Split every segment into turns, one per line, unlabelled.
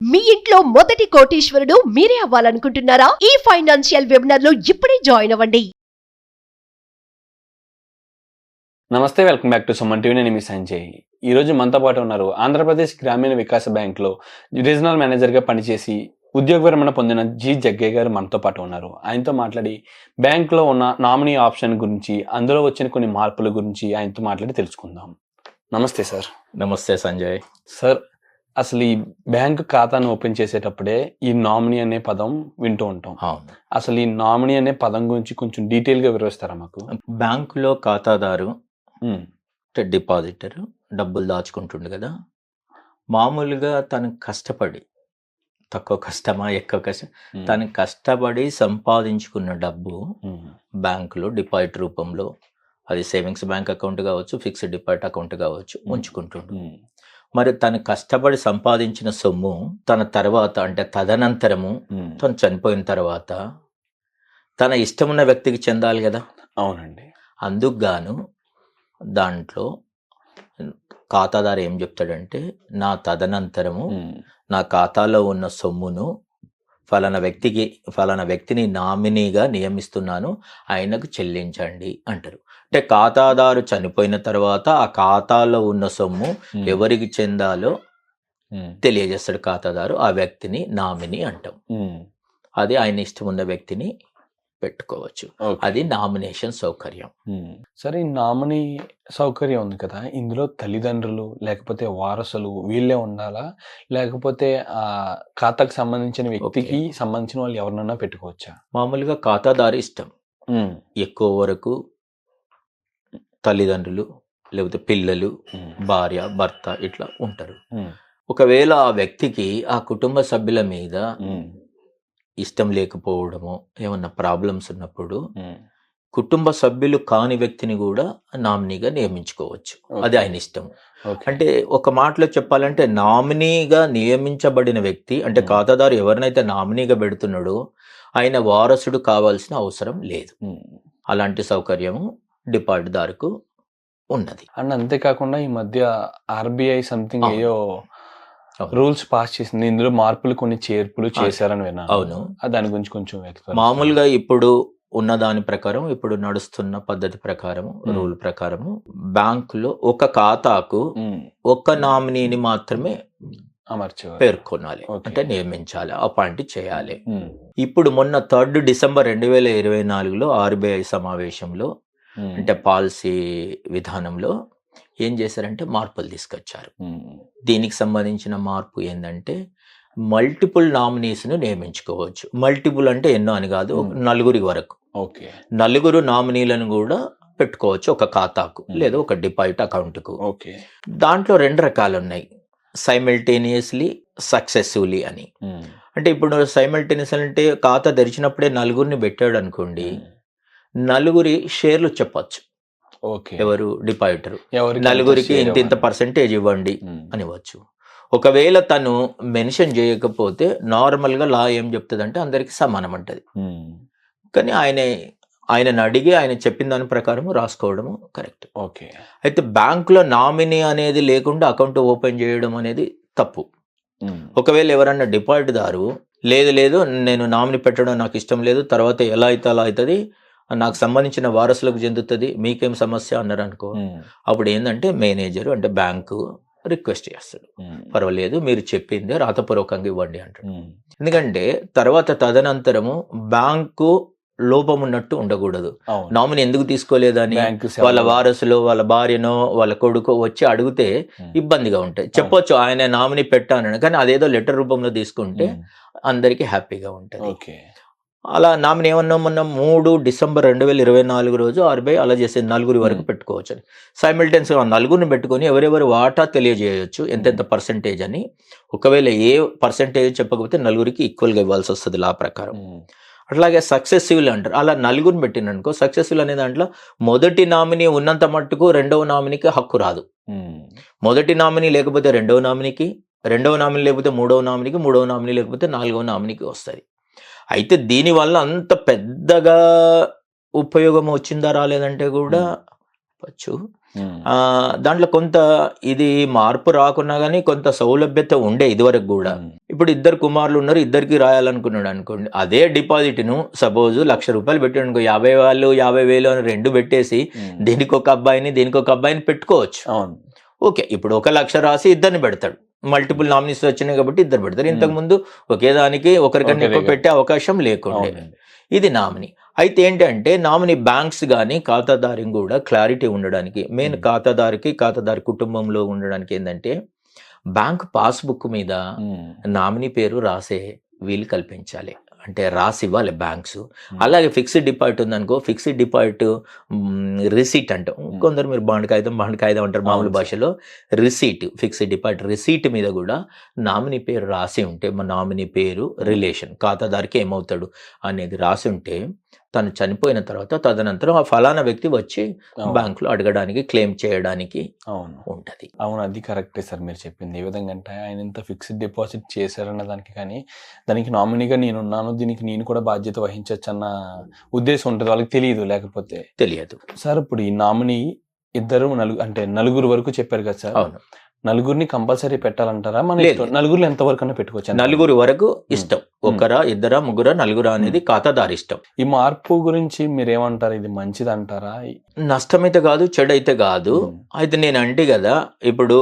మీ ఇంట్లో మొదటి కోటీశ్వరుడు మీరే అవ్వాలనుకుంటున్నారా? ఈ ఫైనాన్షియల్ వెబినార్ లో ఇప్పుడే జాయిన్ అవ్వండి.
నమస్తే, welcome back to Suman TV. నేను మీ సంజయ్. ఈ రోజు మనతో పాటు ఉన్నారు ఆంధ్రప్రదేశ్ గ్రామీణ వికాస బ్యాంక్లో రీజనల్ మేనేజర్గా పనిచేసి ఉద్యోగ విరమణ పొందిన జి జగ్గయ్య గారు మనతో పాటు ఉన్నారు. ఆయనతో మాట్లాడి బ్యాంక్లో ఉన్న నామినీ ఆప్షన్ గురించి, అందులో వచ్చిన కొన్ని మార్పుల గురించి ఆయనతో మాట్లాడి తెలుసుకుందాం. నమస్తే సార్.
నమస్తే సంజయ్.
సార్, అసలు ఈ బ్యాంకు ఖాతాను ఓపెన్ చేసేటప్పుడే ఈ నామినీ అనే పదం వింటూ ఉంటాం. అసలు ఈ నామినీ అనే పదం గురించి కొంచెం డీటెయిల్గా వివరిస్తారా మాకు?
బ్యాంకులో ఖాతాదారు డిపాజిటర్ డబ్బులు దాచుకుంటుండు కదా, మామూలుగా తను కష్టపడి, తక్కువ కష్టమా ఎక్కువ కష్టం, తను కష్టపడి సంపాదించుకున్న డబ్బు బ్యాంకులో డిపాజిట్ రూపంలో, అది సేవింగ్స్ బ్యాంక్ అకౌంట్ కావచ్చు, ఫిక్స్డ్ డిపాజిట్ అకౌంట్ కావచ్చు, ఉంచుకుంటుండు. మరి తను కష్టపడి సంపాదించిన సొమ్ము తన తర్వాత, అంటే తదనంతరము తను చనిపోయిన తర్వాత తన ఇష్టమున్న వ్యక్తికి చెందాలి కదా.
అవునండి.
అందుకు గాను దాంట్లో ఖాతాదారు ఏం చెప్తాడంటే, నా తదనంతరము నా ఖాతాలో ఉన్న సొమ్మును ఫలానా వ్యక్తిని నామినీగా నియమిస్తున్నాను, ఆయనకు చెల్లించండి అంటారు. అంటే ఖాతాదారు చనిపోయిన తర్వాత ఆ ఖాతాలో ఉన్న సొమ్ము ఎవరికి చెందాలో తెలియజేస్తాడు ఖాతాదారు. ఆ వ్యక్తిని నామినీ అంటాం. అది ఆయన ఇష్టం ఉన్న వ్యక్తిని పెట్టుకోవచ్చు. అది నామినేషన్ సౌకర్యం.
సరే, ఈ నామినీ సౌకర్యం ఉంది కదా, ఇందులో తల్లిదండ్రులు లేకపోతే వారసులు వీళ్ళే ఉండాలా, లేకపోతే ఆ ఖాతాకు సంబంధించిన వ్యక్తికి సంబంధించిన వాళ్ళు ఎవరినైనా పెట్టుకోవచ్చా?
మామూలుగా ఖాతాదారు ఇష్టం. ఎక్కువ వరకు తల్లిదండ్రులు లేకపోతే పిల్లలు, భార్య, భర్త ఇట్లా ఉంటారు. ఒకవేళ ఆ వ్యక్తికి ఆ కుటుంబ సభ్యుల మీద ఇష్టం లేకపోవడము, ఏమన్నా ప్రాబ్లమ్స్ ఉన్నప్పుడు కుటుంబ సభ్యులు కాని వ్యక్తిని కూడా నామినీగా నియమించుకోవచ్చు. అది ఆయన ఇష్టం. అంటే ఒక మాటలో చెప్పాలంటే, నామినీగా నియమించబడిన వ్యక్తి, అంటే ఖాతాదారు ఎవరినైతే నామినీగా పెడుతున్నాడో ఆయన వారసుడు కావాల్సిన అవసరం లేదు. అలాంటి సౌకర్యము డిపాజిట్ దారుకు ఉన్నది.
అండ్ అంతేకాకుండా ఈ మధ్య ఆర్బీఐ సంథింగ్ ఏయో రూల్స్ పాస్ చేసింది, ఇందులో మార్పులు కొన్ని చేర్పులు చేశారని విన్నాను.
అవును,
దాని గురించి కొంచెం
మామూలుగా ఇప్పుడు ఉన్న దాని ప్రకారం, ఇప్పుడు నడుస్తున్న పద్ధతి ప్రకారం, రూల్ ప్రకారము బ్యాంకులో ఒక ఖాతాకు ఒక నామినీని మాత్రమే పేర్కొనాలి, అంటే నియమించాలి, అపాయింట్ చేయాలి. ఇప్పుడు మొన్న 3 డిసెంబర్ 2024లో ఆర్బీఐ సమావేశంలో, అంటే పాలసీ విధానంలో ఏం చేశారంటే మార్పులు తీసుకొచ్చారు. దీనికి సంబంధించిన మార్పు ఏంటంటే, మల్టిపుల్ నామినీస్ను నియమించుకోవచ్చు. మల్టిపుల్ అంటే ఎన్నో అని కాదు, 4 వరకు. నలుగురు నామినీలను కూడా పెట్టుకోవచ్చు ఒక ఖాతాకు లేదా ఒక డిపాజిట్ అకౌంట్కు. దాంట్లో 2 రకాలు ఉన్నాయి, సైమల్టేనియస్లీ, సక్సెసివ్లీ అని. అంటే ఇప్పుడు సైమల్టేనియస్ అంటే ఖాతా తెరిచినప్పుడే 4 పెట్టాడు అనుకోండి, 4 షేర్లు చెప్పచ్చు. ఎవరు డిపాజిటర్ 4 ఇంత పర్సెంటేజ్ ఇవ్వండి అనివచ్చు. ఒకవేళ తను మెన్షన్ చేయకపోతే నార్మల్గా లా ఏం చెప్తుంది అంటే అందరికి సమానం అంటది. కానీ ఆయనను అడిగి ఆయన చెప్పిన దాని ప్రకారం రాసుకోవడము కరెక్ట్. అయితే బ్యాంకులో నామినీ అనేది లేకుండా అకౌంట్ ఓపెన్ చేయడం అనేది తప్పు. ఒకవేళ ఎవరన్నా డిపాజిట్ దారు లేదు నేను నామినీ పెట్టడం నాకు ఇష్టం లేదు, తర్వాత ఎలా అయితే అలా అవుతుంది, నాకు సంబంధించిన వారసులకు చెందుతుంది, మీకేం సమస్య అన్నారు అనుకో, అప్పుడు ఏంటంటే మేనేజర్ అంటే బ్యాంకు రిక్వెస్ట్ చేస్తాడు, పర్వాలేదు మీరు చెప్పిందే రాతపూర్వకంగా ఇవ్వండి అంటాడు. ఎందుకంటే తర్వాత తదనంతరము బ్యాంకు లోపం ఉన్నట్టు ఉండకూడదు. నామినీ ఎందుకు తీసుకోలేదని వాళ్ళ వారసులు, వాళ్ళ భార్యనో వాళ్ళ కొడుకో వచ్చి అడిగితే ఇబ్బందిగా ఉంటాయి. చెప్పొచ్చు ఆయన నామినీ పెట్టానని, కానీ అదేదో లెటర్ రూపంలో తీసుకుంటే అందరికీ హ్యాపీగా ఉంటుంది. అలా నామినీ ఏమన్నా మొన్న 3 డిసెంబర్ 2024 రోజు ఆర్బీఐ అలా చేసేది, 4 వరకు పెట్టుకోవచ్చు అని. సైమల్టేనియస్గా 4 పెట్టుకొని ఎవరెవరు వాటా తెలియజేయవచ్చు, ఎంతెంత పర్సెంటేజ్ అని. ఒకవేళ ఏ పర్సెంటేజ్ చెప్పకపోతే 4కి ఈక్వల్గా ఇవ్వాల్సి వస్తుంది లా ప్రకారం. అట్లాగే సక్సెసివ్లు అంటారు, అలా 4 పెట్టిననుకో, సక్సెసివ్లు అనే దాంట్లో మొదటి నామినీ ఉన్నంత మట్టుకు రెండవ నామినీకి హక్కు రాదు. మొదటి నామినీ లేకపోతే రెండవ నామినీకి, రెండవ నామినీ లేకపోతే మూడవ నామినీకి, మూడవ నామినీ లేకపోతే నాలుగవ నామినీకి వస్తుంది. అయితే దీనివల్ల అంత పెద్దగా ఉపయోగం వచ్చిందా రాలేదంటే కూడా వచ్చు. దాంట్లో కొంత ఇది మార్పు రాకున్నా కానీ కొంత సౌలభ్యత ఉండే ఇదివరకు కూడా. ఇప్పుడు 2 కుమారులు ఉన్నారు, ఇద్దరికి రాయాలనుకున్నాడు అనుకోండి, అదే డిపాజిట్ను సపోజ్ ₹1,00,000 పెట్టాడు అనుకో, 50,000 అని 2 పెట్టేసి దీనికి ఒక అబ్బాయిని పెట్టుకోవచ్చు. ఓకే, ఇప్పుడు 1,00,000 రాసి ఇద్దరిని పెడతాడు, మల్టిపుల్ నామినీస్ వచ్చినాయి కాబట్టి ఇద్దరు పెడతారు. ఇంతకుముందు ఒకే దానికి ఒకరికన్నా ఎక్కువ పెట్టే అవకాశం లేకుండే. ఇది నామినీ. అయితే ఏంటంటే నామినీ బ్యాంక్స్ కానీ ఖాతాదారి కూడా క్లారిటీ ఉండడానికి, మెయిన్ ఖాతాదారి కుటుంబంలో ఉండడానికి ఏంటంటే బ్యాంక్ పాస్బుక్ మీద నామినీ పేరు రాసే వీలు కల్పించాలి, అంటే రాసి ఇవ్వాలి బ్యాంక్స్. అలాగే ఫిక్స్డ్ డిపాజిట్ ఉందనుకో, ఫిక్స్డ్ డిపాజిట్ రిసీట్ అంటాం, కొందరు మీరు బాండ్ కాగితం అంటారు మామూలు భాషలో. రిసీట్, ఫిక్స్డ్ డిపాజిట్ రిసీట్ మీద కూడా నామినీ పేరు రాసి ఉంటే, మన నామినీ పేరు, రిలేషన్, ఖాతాదారికి ఏమవుతాడు అనేది రాసి ఉంటే తను చనిపోయిన తర్వాత తదనంతరం ఆ ఫలానా వ్యక్తి వచ్చి బ్యాంకులో అడగడానికి, క్లెయిమ్ చేయడానికి ఉంటది.
అవును, అది కరెక్టే సార్ మీరు చెప్పింది. ఏ విధంగా అంటే ఆయన ఇంత ఫిక్స్డ్ డిపాజిట్ చేశారన్న దానికి కానీ దానికి నామినీగా నేనున్నాను, దీనికి నేను కూడా బాధ్యత వహించవచ్చు అన్న ఉద్దేశం ఉంటుంది, వాళ్ళకి తెలియదు, లేకపోతే
తెలియదు.
సార్ ఇప్పుడు ఈ నామినీ నలుగురు వరకు చెప్పారు కదా సార్.
అవును,
నలుగురిని కంపల్సరీ పెట్టాలంటారా? మన నలుగురు ఎంత వరకు అన్నా పెట్టుకోవచ్చు?
నలుగురు వరకు ఇష్టం, ఒకరా, ఇద్దరా, ముగ్గురా, నలుగురా అనేది ఖాతాదారు ఇష్టం.
ఈ మార్పు గురించి మీరేమంటారు? ఇది మంచిది అంటారా?
నష్టమైతే కాదు, చెడైతే కాదు. అయితే నేను అంటే కదా, ఇప్పుడు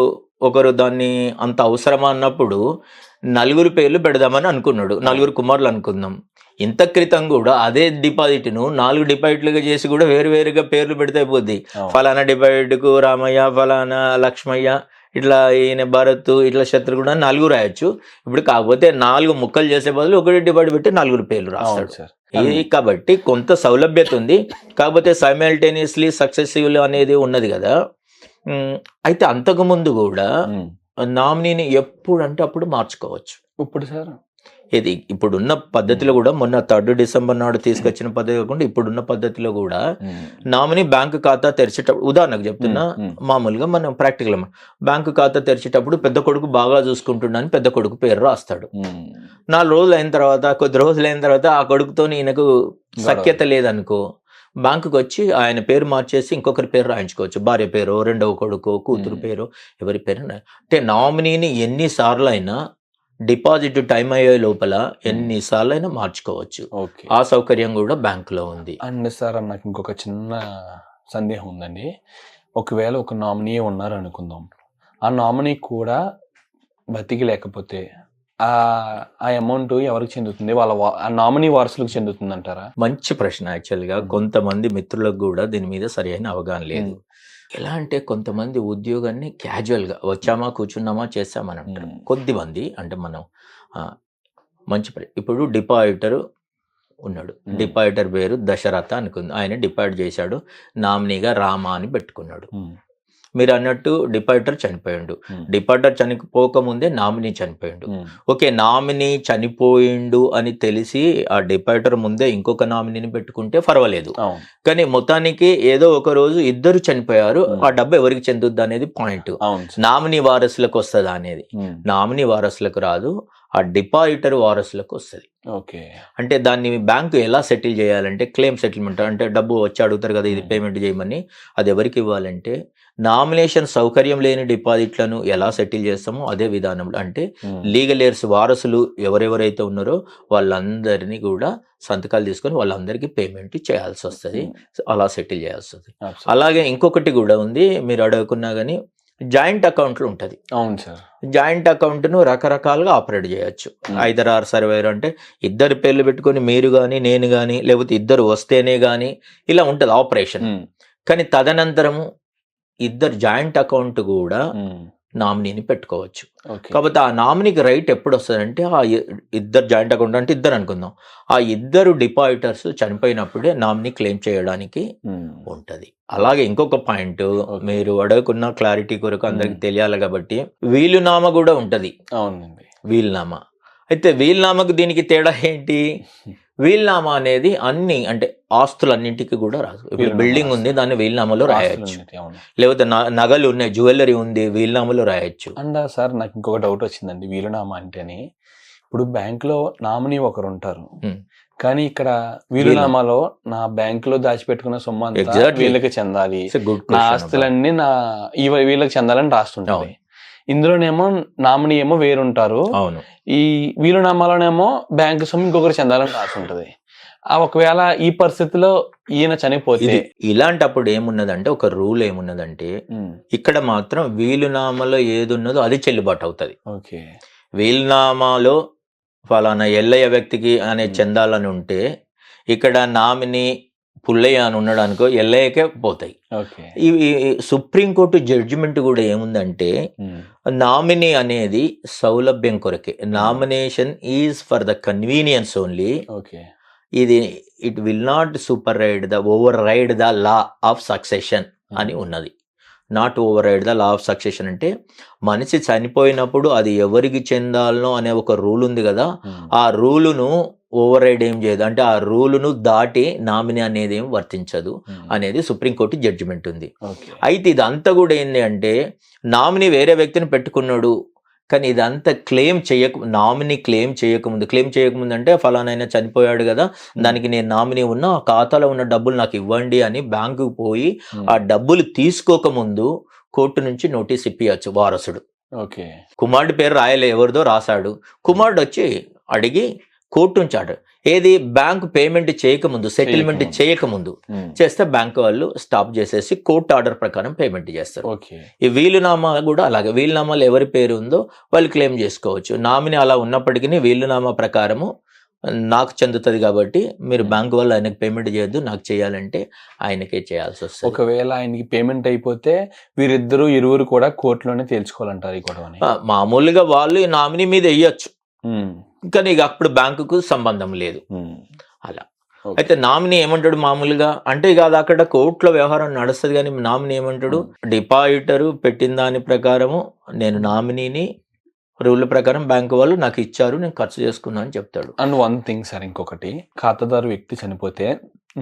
ఒకరు దాన్ని అంత అవసరమా అన్నప్పుడు 4 పేర్లు పెడదామని అనుకున్నాడు, 4 కుమారులు అనుకుందాం. ఇంత క్రితం కూడా అదే డిపాజిట్ను 4 డిపాజిట్లుగా చేసి కూడా వేరుగా పేర్లు పెడితే అయిపోద్ది. ఫలానా డిపాజిట్కు రామయ్య, ఫలానా లక్ష్మయ్య, ఇట్లా ఈయన భరత్, ఇట్లా శత్రుఘ్న 4 రాయొచ్చు. ఇప్పుడు కాకపోతే 4 ముక్కలు చేసే బదులు 1 డిపాజిట్ పెట్టి 4 పేర్లు రాస్తాడు. ఇది కాబట్టి కొంత సౌలభ్యత ఉంది, కాకపోతే సైమల్టేనియస్లీ సక్సెసివ్ అనేది ఉన్నది కదా. అయితే అంతకుముందు కూడా నామినీని ఎప్పుడంటే అప్పుడు మార్చుకోవచ్చు.
ఇప్పుడు సార్
ఇది ఇప్పుడున్న పద్ధతిలో కూడా, మొన్న 3 డిసెంబర్ నాడు తీసుకొచ్చిన పద్ధతి కాకుండా ఇప్పుడున్న పద్ధతిలో కూడా నామినీ బ్యాంకు ఖాతా తెరిచేటప్పుడు, ఉదాహరణకు చెప్తున్నా, మామూలుగా మనం ప్రాక్టికల్ బ్యాంకు ఖాతా తెరిచేటప్పుడు పెద్ద కొడుకు బాగా చూసుకుంటున్నాను పెద్ద కొడుకు పేరు రాస్తాడు. 4 రోజులు అయిన తర్వాత, కొద్ది రోజులు అయిన తర్వాత ఆ కొడుకుతో ఈయనకు సఖ్యత లేదనుకో, బ్యాంకుకి వచ్చి ఆయన పేరు మార్చేసి ఇంకొకరి పేరు రాయించుకోవచ్చు, భార్య పేరు, రెండవ కొడుకు, కూతురు పేరు, ఎవరి పేరు. అంటే నామినీని ఎన్నిసార్లు అయినా డిపాజిట్ టైం అయ్యే లోపల ఎన్నిసార్లు అయినా మార్చుకోవచ్చు. ఆ సౌకర్యం కూడా బ్యాంకులో ఉంది.
అండ్ సార్ నాకు ఇంకొక చిన్న సందేహం ఉందండి. ఒకవేళ ఒక నామినీ ఉన్నారు అనుకుందాం, ఆ నామినీ కూడా బతికి లేకపోతే ఆ అమౌంట్ ఎవరికి చెందుతుంది? ఆ నామినీ వారసులకు చెందుతుంది అంటారా?
మంచి ప్రశ్న. యాక్చువల్గా కొంతమంది మిత్రులకు కూడా దీని మీద సరైన అవగాహన లేదు. ఎలా అంటే కొంతమంది ఉద్యోగాన్ని క్యాజువల్గా వచ్చామా, కూర్చున్నామా, చేస్తామని అంటారు. కొద్దిమంది అంటే మనం ఇప్పుడు డిపాజిటర్ ఉన్నాడు, డిపాజిటర్ పేరు దశరథ అనుకుంది, ఆయన డిపాజిట్ చేశాడు, నామినీగా రామ అని పెట్టుకున్నాడు. మీరు అన్నట్టు డిపాజిటర్ చనిపోయిండు, డిపాజిటర్ చనిపోకముందే నామినీ చనిపోయిండు. ఓకే, నామినీ చనిపోయిండు అని తెలిసి ఆ డిపాజిటర్ ముందే ఇంకొక నామినీని పెట్టుకుంటే పర్వాలేదు. కానీ మొత్తానికి ఏదో ఒక రోజు ఇద్దరు చనిపోయారు, ఆ డబ్బు ఎవరికి చెందుద్ది అనేది పాయింట్. నామినీ వారసులకు వస్తుందా అనేది, నామినీ వారసులకు రాదు, ఆ డిపాజిటర్ వారసులకు వస్తుంది.
ఓకే,
అంటే దాన్ని బ్యాంకు ఎలా సెటిల్ చేయాలంటే క్లెయిమ్ సెటిల్మెంట్, అంటే డబ్బు వచ్చి అడుగుతారు కదా ఇది పేమెంట్ చేయమని, అది ఎవరికి ఇవ్వాలంటే నామినేషన్ సౌకర్యం లేని డిపాజిట్లను ఎలా సెటిల్ చేస్తామో అదే విధానంలో, అంటే లీగల్ ఎయిర్స్ వారసులు ఎవరెవరైతే ఉన్నారో వాళ్ళందరినీ కూడా సంతకాలు తీసుకొని వాళ్ళందరికీ పేమెంట్ చేయాల్సి వస్తుంది, అలా సెటిల్ చేయాల్సి వస్తుంది. అలాగే ఇంకొకటి కూడా ఉంది, మీరు అడగకున్నా కానీ జాయింట్ అకౌంట్లు ఉంటుంది.
అవును సార్,
జాయింట్ అకౌంట్ను రకరకాలుగా ఆపరేట్ చేయొచ్చు. ఐదర్ ఆర్ సర్వేర్ అంటే ఇద్దరు పేర్లు పెట్టుకొని మీరు కానీ నేను కానీ, లేకపోతే ఇద్దరు వస్తేనే కానీ ఇలా ఉంటుంది ఆపరేషన్. కానీ తదనంతరము ఇద్దరు జాయింట్ అకౌంట్ కూడా నామినీని పెట్టుకోవచ్చు. కాబట్టి ఆ నామినీకి రైట్ ఎప్పుడు వస్తుందంటే ఆ ఇద్దరు జాయింట్ అకౌంట్ అంటే ఇద్దరు అనుకుందాం, ఆ ఇద్దరు డిపాజిటర్స్ చనిపోయినప్పుడే నామినీ క్లెయిమ్ చేయడానికి ఉంటది. అలాగే ఇంకొక పాయింట్ మీరు అడగకున్న క్లారిటీ కొరకు అందరికి తెలియాలి కాబట్టి వీలునామా కూడా ఉంటది.
అవునండి,
వీలునామా. అయితే వీలునామాకు దీనికి తేడా ఏంటి? వీలునామా అనేది అన్ని అంటే ఆస్తులన్నింటికి కూడా రాదు. ఇప్పుడు బిల్డింగ్ ఉంది, దాన్ని వీలునామాలో రాయొచ్చు, లేకపోతే నగలు ఉన్నాయి, జ్యువెలరీ ఉంది, వీలునామాలో రాయొచ్చు.
అండ్ సార్ నాకు ఇంకొక డౌట్ వచ్చిందండి, వీలునామా అంటేనే ఇప్పుడు బ్యాంక్ లో నామినీ ఒకరు ఉంటారు, కానీ ఇక్కడ వీలునామాలో నా బ్యాంక్ లో దాచిపెట్టుకున్న సొమ్ము అంతా
Exactly.
వీళ్ళకి చెందాలి,
గుడ్
నా ఆస్తులన్నీ వీళ్ళకి చెందాలని రాస్తుంటాయి. ఇందులోనేమో నామినీ ఏమో వేరుంటారు,
అవును.
ఈ వీలునామాలోనేమో బ్యాంకు సొమ్ము ఇంకొకరు చెందాలని రాస్తుంటది. ఒకవేళ ఈ పరిస్థితిలో ఈయన చనిపోతే
ఇలాంటప్పుడు ఏమున్నదంటే ఒక రూల్ ఏమున్నదంటే ఇక్కడ మాత్రం వీలునామాలో ఏది ఉన్నదో అది చెల్లుబాటు అవుతుంది.
ఓకే,
వీలునామాలో ఫలానా ఎల్లయ్య వ్యక్తికి అనే చెందాలని ఉంటే ఇక్కడ నామినీ పుల్లయ్య అని ఉండడానికో ఎల్లయ్యకే పోతాయి. ఈ సుప్రీంకోర్టు జడ్జిమెంట్ కూడా ఏముందంటే నామినీ అనేది సౌలభ్యం కొరకే, nomination is for the convenience only. ఇది it will not override the law of succession అని ఉన్నది. Not override the law of succession అంటే మనిషి చనిపోయినప్పుడు అది ఎవరికి చెందాలనో అనే ఒక రూల్ ఉంది కదా, ఆ రూలును ఓవర్ రైడ్ ఏం చేయదు, అంటే ఆ రూలును దాటి నామినీ అనేది ఏం వర్తించదు అనేది సుప్రీంకోర్టు జడ్జిమెంట్ ఉంది. అయితే ఇదంతా కూడా ఏంటి అంటే నామినీ వేరే వ్యక్తిని పెట్టుకున్నాడు, కానీ ఇదంతా నామినీ క్లెయిమ్ చేయకముందు అంటే ఫలానైనా చనిపోయాడు కదా, దానికి నేను నామినీ ఉన్నా, ఆ ఖాతాలో ఉన్న డబ్బులు నాకు ఇవ్వండి అని బ్యాంకుకు పోయి ఆ డబ్బులు తీసుకోకముందు కోర్టు నుంచి నోటీస్ ఇప్పియచ్చు వారసుడు. కుమారుడు పేరు రాయలే, ఎవరిదో రాశాడు, కుమారుడు వచ్చి అడిగి కోర్టు నుంచి ఆర్డర్ ఏది బ్యాంకు పేమెంట్ చేయకముందు, సెటిల్మెంట్ చేయకముందు చేస్తే బ్యాంకు వాళ్ళు స్టాప్ చేసేసి కోర్టు ఆర్డర్ ప్రకారం పేమెంట్ చేస్తారు. ఈ వీలునామా కూడా అలాగే, వీలునామాలు ఎవరి పేరు ఉందో వాళ్ళు క్లెయిమ్ చేసుకోవచ్చు. నామినీ అలా ఉన్నప్పటికీ వీలునామా ప్రకారము నాకు చెందుతుంది కాబట్టి మీరు బ్యాంకు వాళ్ళు ఆయనకి పేమెంట్ చేయొద్దు, నాకు చేయాలంటే ఆయనకే చేయాల్సి వస్తుంది.
ఒకవేళ ఆయనకి పేమెంట్ అయిపోతే ఇరువురు కూడా కోర్టులోనే తేల్చుకోవాలంటారు ఈ గొడవని.
మామూలుగా వాళ్ళు ఈ నామినీ మీద వేయచ్చు, కానీ ఇక అప్పుడు బ్యాంకుకు సంబంధం లేదు అలా. అయితే నామినీ ఏమంటాడు మామూలుగా అంటే ఇక అది అక్కడ కోర్టులో వ్యవహారం నడుస్తుంది, కానీ నామినీ ఏమంటాడు, డిపాజిటరు పెట్టిన దాని ప్రకారము నేను నామినీని రూల్ ప్రకారం బ్యాంకు వాళ్ళు నాకు ఇచ్చారు, నేను ఖర్చు చేసుకున్నా అని చెప్తాడు.
అండ్ వన్ థింగ్ సార్, ఇంకొకటి, ఖాతాదారు వ్యక్తి చనిపోతే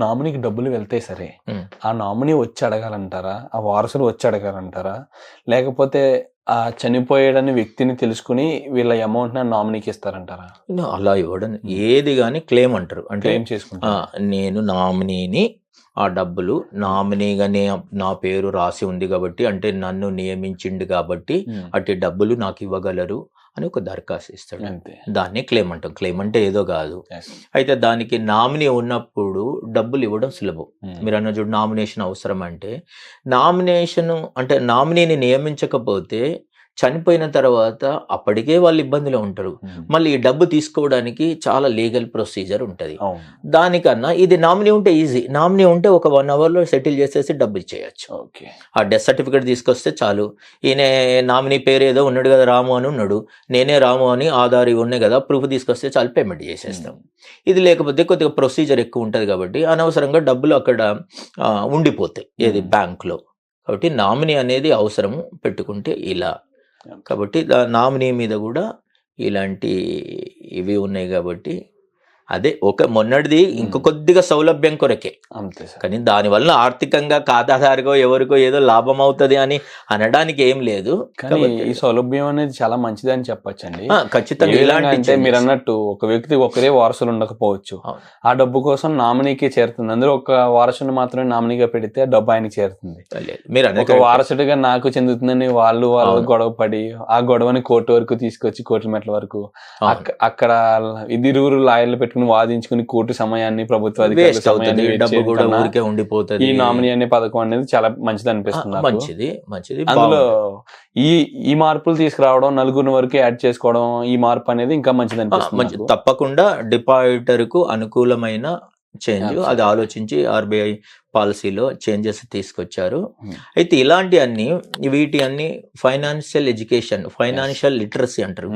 నామినీకి డబ్బులు వెళ్తాయి సరే, ఆ నామినీ వచ్చి అడగాలంటారా, ఆ వారసులు వచ్చి అడగాలంటారా, లేకపోతే ఆ చనిపోయాడని వ్యక్తిని తెలుసుకుని వీళ్ళ అమౌంట్ నామినీకి ఇస్తారంటారా?
అలా ఇవ్వడం ఏది కానీ క్లెయిమ్ అంటారు, అంటే
క్లెయిమ్ చేసుకుంటా
నేను నామినీని ఆ డబ్బులు నామినీగానే నా పేరు రాసి ఉంది కాబట్టి, అంటే నన్ను నియమించిండు కాబట్టి అట్టి డబ్బులు నాకు ఇవ్వగలరు అని ఒక దరఖాస్తు ఇస్తాడు, దాన్ని క్లెయిమ్ అంటాం. క్లెయిమ్ అంటే ఏదో కాదు. అయితే దానికి నామినీ ఉన్నప్పుడు డబ్బులు ఇవ్వడం సులభం. మీరు అన్న చూడు నామినేషన్ అవసరం అంటే, నామినేషన్ అంటే నామినీని నియమించకపోతే చనిపోయిన తర్వాత అప్పటికే వాళ్ళు ఇబ్బందిలో ఉంటారు, మళ్ళీ ఈ డబ్బు తీసుకోవడానికి చాలా లీగల్ ప్రొసీజర్ ఉంటుంది. దానికన్నా ఇది నామినీ ఉంటే ఈజీ, నామినీ ఉంటే ఒక 1 అవర్లో సెటిల్ చేసేసి డబ్బు ఇచ్చేయచ్చు. ఆ డెత్ సర్టిఫికేట్ తీసుకొస్తే చాలు, ఈయన నామినీ పేరు ఏదో ఉన్నాడు కదా, రాము అని ఉన్నాడు, నేనే రాము అని ఆధార్ ఉన్నాయి కదా, ప్రూఫ్ తీసుకొస్తే చాలు పేమెంట్ చేసేస్తాం. ఇది లేకపోతే కొద్దిగా ప్రొసీజర్ ఎక్కువ ఉంటుంది కాబట్టి అనవసరంగా డబ్బులు అక్కడ ఉండిపోతాయి ఏది బ్యాంకులో. కాబట్టి నామినీ అనేది అవసరము పెట్టుకుంటే ఇలా. కాబట్టి నామినీ మీద కూడా ఇలాంటి ఇవి ఉన్నాయి కాబట్టి అదే ఒక మొన్నటిది ఇంకో కొద్దిగా సౌలభ్యం కొరకే
అంతే,
కానీ దానివల్ల ఆర్థికంగా ఖాతాదారుకో ఎవరికో ఏదో లాభం అవుతుంది అని అనడానికి ఏం లేదు.
ఈ సౌలభ్యం అనేది చాలా మంచిది అని చెప్పొచ్చండి.
ఖచ్చితంగా ఇలాంటి
మీరు అన్నట్టు ఒక వ్యక్తి ఒకరే వారసులు ఉండకపోవచ్చు, ఆ డబ్బు కోసం నామినీకి చేరుతుంది. అందులో ఒక వారసుని మాత్రమే నామినీగా పెడితే డబ్బు ఆయనకి చేరుతుంది.
మీరు
ఒక వారసుడిగా నాకు చెందుతుందని వాళ్ళు గొడవ పడి ఆ గొడవని కోర్టు వరకు తీసుకొచ్చి కోర్టు మెట్ల వరకు అక్కడ ఇరువురు లాయర్లు పెట్టి వాదించుకుని కోర్టు సమయాన్ని ప్రభుత్వ
ఉండిపోతుంది.
ఈ నామినీ అనే పథకం అనేది చాలా మంచిది అనిపిస్తుంది.
మంచిది.
అందులో ఈ మార్పులు తీసుకురావడం, నలుగురిని వరకు యాడ్ చేసుకోవడం, ఈ మార్పు అనేది ఇంకా మంచిది అనిపిస్తుంది.
తప్పకుండా డిపాజిటర్ కు అనుకూలమైన చేంజ్ అది ఆలోచించి ఆర్బీఐ పాలసీలో చేంజెస్ తీసుకొచ్చారు. అయితే ఇలాంటి వీటి అన్ని ఫైనాన్షియల్ ఎడ్యుకేషన్, ఫైనాన్షియల్ లిటరసీ అంటారు,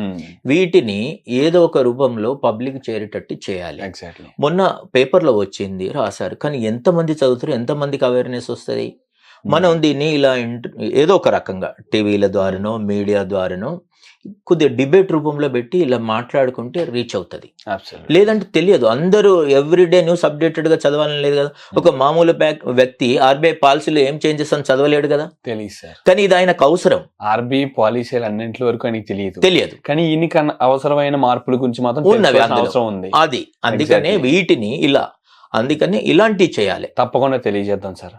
వీటిని ఏదో ఒక రూపంలో పబ్లిక్ చేరేటట్టు చేయాలి. మొన్న పేపర్లో వచ్చింది రాశారు, కానీ ఎంతమంది చదువుతారు, ఎంతమందికి అవేర్నెస్ వస్తుంది? మనం దీన్ని ఇలా ఏదో ఒక రకంగా టీవీల ద్వారానో మీడియా ద్వారానో కొద్దిగా డిబేట్ రూపంలో పెట్టి ఇలా మాట్లాడుకుంటే రీచ్ అవుతుంది.
Absolutely.
లేదంటే తెలియదు, అందరూ ఎవ్రీడే న్యూస్ అప్డేటెడ్ గా చదవాలని లేదు కదా. ఒక మామూలు వ్యక్తి ఆర్బీఐ పాలసీలో ఏం చేంజెస్ అని చదవలేడు కదా.
తెలియదు సార్.
కానీ ఇది ఆయనకు అవసరం.
ఆర్బీఐ పాలసీలు అన్నింటి వరకు ఆయనకి
తెలియదు.
కానీ ఈయనకి అవసరమైన మార్పుల గురించి మాత్రం
ఉన్నవి
తెలుసుకోవాల్సిన
అందులో.
అవసరం ఉంది.
అది అందుకనే వీటిని అందుకని ఇలాంటివి చేయాలి.
తప్పకుండా తెలియజేద్దాం సార్.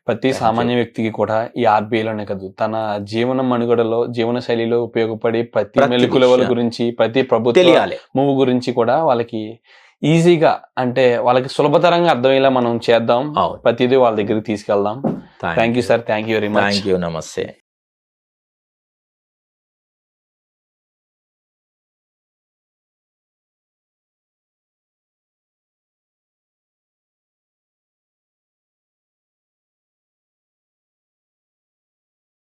ప్రతి సామాన్య వ్యక్తికి కూడా ఈ ఆర్బీఐలోనే కాదు, తన జీవన మనుగడలో జీవన శైలిలో ఉపయోగపడి ప్రతి మెలకువల గురించి, ప్రతి ప్రభుత్వ
తెలియాలి
మూవ్ గురించి కూడా వాళ్ళకి ఈజీగా, అంటే వాళ్ళకి సులభతరంగా అర్థమయ్యేలా మనం చేద్దాం. ప్రతిదీ వాళ్ళ దగ్గరికి తీసుకెళ్దాం. Thank you sir. Thank you very much.
Thank you. నమస్తే.